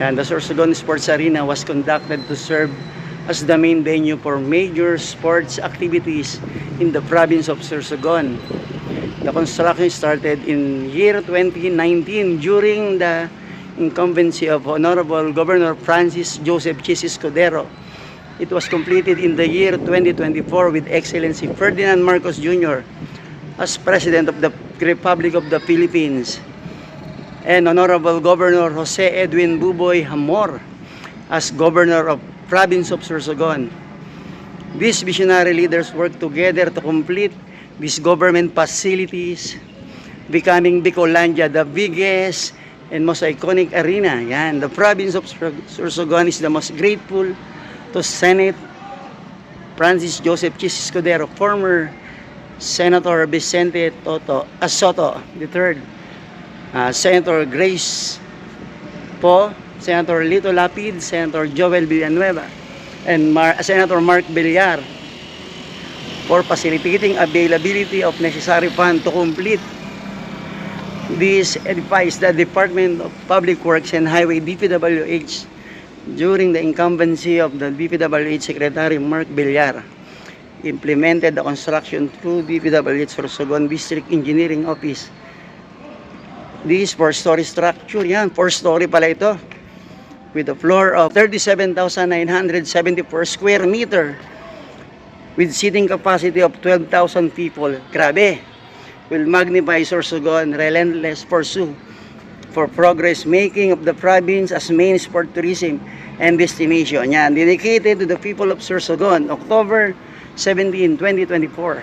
And the Sorsogon Sports Arena was conducted to serve as the main venue for major sports activities in the province of Sorsogon. The construction started in year 2019 during the incumbency of Honorable Governor Francis Joseph Chis Escudero. It was completed in the year 2024 with Excellency Ferdinand Marcos Jr. as President of the Republic of the Philippines and Honorable Governor Jose Edwin Buboy Hamor as Governor of Province of Sorsogon. These visionary leaders worked together to complete these government facilities, becoming Bicolandia the biggest and most iconic arena. Yan, the province of Sorsogon is the most grateful to Senate Francis Joseph Chis Escudero, former Senator Vicente Soto III, Senator Grace Poe, Senator Lito Lapid, Senator Joel Villanueva, and Senator Mark Villar for facilitating availability of necessary funds to complete this edifice. The Department of Public Works and Highway DPWH during the incumbency of the DPWH Secretary Mark Villar implemented the construction through DPWH Sorsogon District Engineering Office. This 4-story structure, yan, 4-story pala ito, with a floor of 37,974 square meter with seating capacity of 12,000 people. Grabe! Will magnify Sorsogon relentless pursuit for progress making of the province as main sport tourism and destination. Yan, dedicated to the people of Sorsogon, October 17, 2024.